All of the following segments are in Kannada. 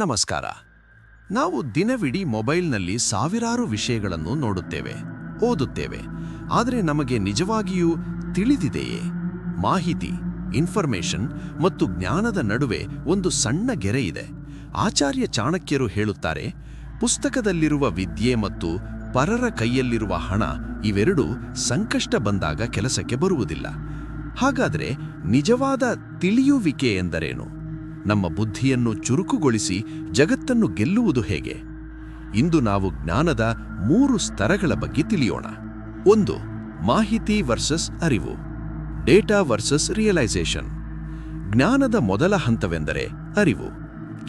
ನಮಸ್ಕಾರ. ನಾವು ದಿನವಿಡೀ ಮೊಬೈಲ್ನಲ್ಲಿ ಸಾವಿರಾರು ವಿಷಯಗಳನ್ನು ನೋಡುತ್ತೇವೆ, ಓದುತ್ತೇವೆ. ಆದರೆ ನಮಗೆ ನಿಜವಾಗಿಯೂ ತಿಳಿದಿದೆಯೇ? ಮಾಹಿತಿ, ಇನ್ಫರ್ಮೇಷನ್ ಮತ್ತು ಜ್ಞಾನದ ನಡುವೆ ಒಂದು ಸಣ್ಣ ಗೆರೆ ಇದೆ. ಆಚಾರ್ಯ ಚಾಣಕ್ಯರು ಹೇಳುತ್ತಾರೆ, ಪುಸ್ತಕದಲ್ಲಿರುವ ವಿದ್ಯೆ ಮತ್ತು ಪರರ ಕೈಯಲ್ಲಿರುವ ಹಣ ಇವೆರಡೂ ಸಂಕಷ್ಟ ಬಂದಾಗ ಕೆಲಸಕ್ಕೆ ಬರುವುದಿಲ್ಲ. ಹಾಗಾದರೆ ನಿಜವಾದ ತಿಳಿಯುವಿಕೆ ಎಂದರೇನು? ನಮ್ಮ ಬುದ್ಧಿಯನ್ನು ಚುರುಕುಗೊಳಿಸಿ ಜಗತ್ತನ್ನು ಗೆಲ್ಲುವುದು ಹೇಗೆ? ಇಂದು ನಾವು ಜ್ಞಾನದ 3 ಸ್ತರಗಳ ಬಗ್ಗೆ ತಿಳಿಯೋಣ. 1. ಮಾಹಿತಿ ವರ್ಸಸ್ ಅರಿವು. Data versus realisation. ಜ್ಞಾನದ ಮೊದಲ ಹಂತವೆಂದರೆ ಅರಿವು.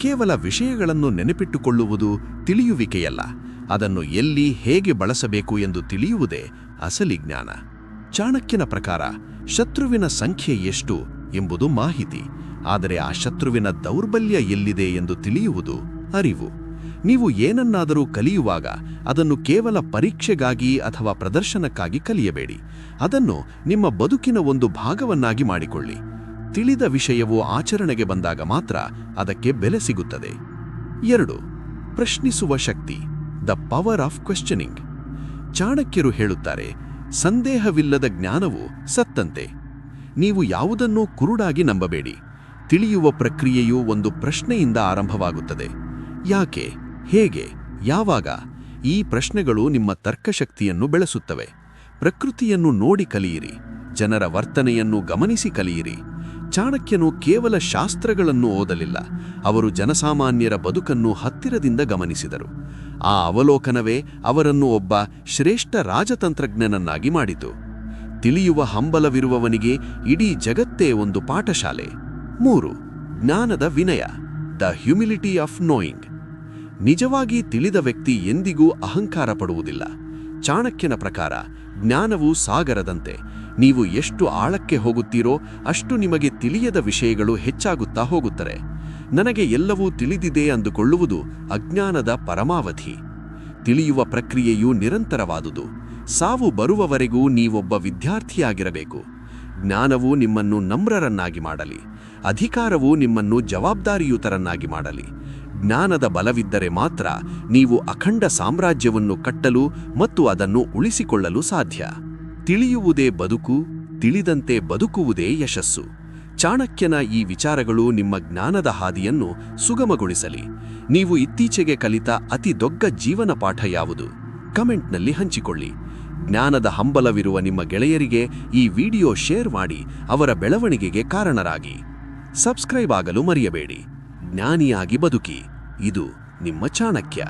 ಕೇವಲ ವಿಷಯಗಳನ್ನು ನೆನಪಿಟ್ಟುಕೊಳ್ಳುವುದು ತಿಳಿಯುವಿಕೆಯಲ್ಲ, ಅದನ್ನು ಎಲ್ಲಿ ಹೇಗೆ ಬಳಸಬೇಕು ಎಂದು ತಿಳಿಯುವುದೇ ಅಸಲಿ ಜ್ಞಾನ. ಚಾಣಕ್ಯನ ಪ್ರಕಾರ ಶತ್ರುವಿನ ಸಂಖ್ಯೆ ಎಷ್ಟು ಎಂಬುದು ಮಾಹಿತಿ, ಆದರೆ ಆ ಶತ್ರುವಿನ ದೌರ್ಬಲ್ಯ ಎಲ್ಲಿದೆ ಎಂದು ತಿಳಿಯುವುದು ಅರಿವು. ನೀವು ಏನನ್ನಾದರೂ ಕಲಿಯುವಾಗ ಅದನ್ನು ಕೇವಲ ಪರೀಕ್ಷೆಗಾಗಿ ಅಥವಾ ಪ್ರದರ್ಶನಕ್ಕಾಗಿ ಕಲಿಯಬೇಡಿ. ಅದನ್ನು ನಿಮ್ಮ ಬದುಕಿನ ಒಂದು ಭಾಗವನ್ನಾಗಿ ಮಾಡಿಕೊಳ್ಳಿ. ತಿಳಿದ ವಿಷಯವು ಆಚರಣೆಗೆ ಬಂದಾಗ ಮಾತ್ರ ಅದಕ್ಕೆ ಬೆಲೆ ಸಿಗುತ್ತದೆ. 2. ಪ್ರಶ್ನಿಸುವ ಶಕ್ತಿ. The power of questioning. ಚಾಣಕ್ಯರು ಹೇಳುತ್ತಾರೆ, ಸಂದೇಹವಿಲ್ಲದ ಜ್ಞಾನವು ಸತ್ತಂತೆ. ನೀವು ಯಾವುದನ್ನೂ ಕುರುಡಾಗಿ ನಂಬಬೇಡಿ. ತಿಳಿಯುವ ಪ್ರಕ್ರಿಯೆಯು ಒಂದು ಪ್ರಶ್ನೆಯಿಂದ ಆರಂಭವಾಗುತ್ತದೆ. ಯಾಕೆ, ಹೇಗೆ, ಯಾವಾಗ? ಈ ಪ್ರಶ್ನೆಗಳು ನಿಮ್ಮ ತರ್ಕಶಕ್ತಿಯನ್ನು ಬೆಳೆಸುತ್ತವೆ. ಪ್ರಕೃತಿಯನ್ನು ನೋಡಿ ಕಲಿಯಿರಿ, ಜನರ ವರ್ತನೆಯನ್ನು ಗಮನಿಸಿ ಕಲಿಯಿರಿ. ಚಾಣಕ್ಯನು ಕೇವಲ ಶಾಸ್ತ್ರಗಳನ್ನು ಓದಲಿಲ್ಲ, ಅವರು ಜನಸಾಮಾನ್ಯರ ಬದುಕನ್ನು ಹತ್ತಿರದಿಂದ ಗಮನಿಸಿದರು. ಆ ಅವಲೋಕನವೇ ಅವರನ್ನು ಒಬ್ಬ ಶ್ರೇಷ್ಠ ರಾಜತಂತ್ರಜ್ಞನನ್ನಾಗಿ ಮಾಡಿತು. ತಿಳಿಯುವ ಹಂಬಲವಿರುವವನಿಗೆ ಇಡೀ ಜಗತ್ತೇ ಒಂದು ಪಾಠಶಾಲೆ. 3. ಜ್ಞಾನದ ವಿನಯ. The humility of knowing. ನಿಜವಾಗಿ ತಿಳಿದ ವ್ಯಕ್ತಿ ಎಂದಿಗೂ ಅಹಂಕಾರ ಪಡುವುದಿಲ್ಲ. ಚಾಣಕ್ಯನ ಪ್ರಕಾರ ಜ್ಞಾನವು ಸಾಗರದಂತೆ. ನೀವು ಎಷ್ಟು ಆಳಕ್ಕೆ ಹೋಗುತ್ತೀರೋ ಅಷ್ಟು ನಿಮಗೆ ತಿಳಿಯದ ವಿಷಯಗಳು ಹೆಚ್ಚಾಗುತ್ತಾ ಹೋಗುತ್ತವೆ. ನನಗೆ ಎಲ್ಲವೂ ತಿಳಿದಿದೆ ಅಂದುಕೊಳ್ಳುವುದು ಅಜ್ಞಾನದ ಪರಮಾವಧಿ. ತಿಳಿಯುವ ಪ್ರಕ್ರಿಯೆಯು ನಿರಂತರವಾದುದು. ಸಾವು ಬರುವವರೆಗೂ ನೀವೊಬ್ಬ ವಿದ್ಯಾರ್ಥಿಯಾಗಿರಬೇಕು. ಜ್ಞಾನವು ನಿಮ್ಮನ್ನು ನಮ್ರರನ್ನಾಗಿ ಮಾಡಲಿ, ಅಧಿಕಾರವು ನಿಮ್ಮನ್ನು ಜವಾಬ್ದಾರಿಯುತರನ್ನಾಗಿ ಮಾಡಲಿ. ಜ್ಞಾನದ ಬಲವಿದ್ದರೆ ಮಾತ್ರ ನೀವು ಅಖಂಡ ಸಾಮ್ರಾಜ್ಯವನ್ನು ಕಟ್ಟಲು ಮತ್ತು ಅದನ್ನು ಉಳಿಸಿಕೊಳ್ಳಲು ಸಾಧ್ಯ. ತಿಳಿಯುವುದೇ ಬದುಕು, ತಿಳಿದಂತೆ ಬದುಕುವುದೇ ಯಶಸ್ಸು. ಚಾಣಕ್ಯನ ಈ ವಿಚಾರಗಳು ನಿಮ್ಮ ಜ್ಞಾನದ ಹಾದಿಯನ್ನು ಸುಗಮಗೊಳಿಸಲಿ. ನೀವು ಇತ್ತೀಚೆಗೆ ಕಲಿತ ಅತಿ ದೊಡ್ಡ ಜೀವನ ಪಾಠ ಯಾವುದು? ಕಮೆಂಟ್ನಲ್ಲಿ ಹಂಚಿಕೊಳ್ಳಿ. ಜ್ಞಾನದ ಹಂಬಲವಿರುವ ನಿಮ್ಮ ಗೆಳೆಯರಿಗೆ ಈ ವಿಡಿಯೋ ಶೇರ್ ಮಾಡಿ ಅವರ ಬೆಳವಣಿಗೆಗೆ ಕಾರಣರಾಗಿ. ಸಬ್ಸ್ಕ್ರೈಬ್ ಆಗಲು ಮರೆಯಬೇಡಿ. ಜ್ಞಾನಿಯಾಗಿ ಬದುಕಿ. ಇದು ನಿಮ್ಮ ಚಾಣಕ್ಯ.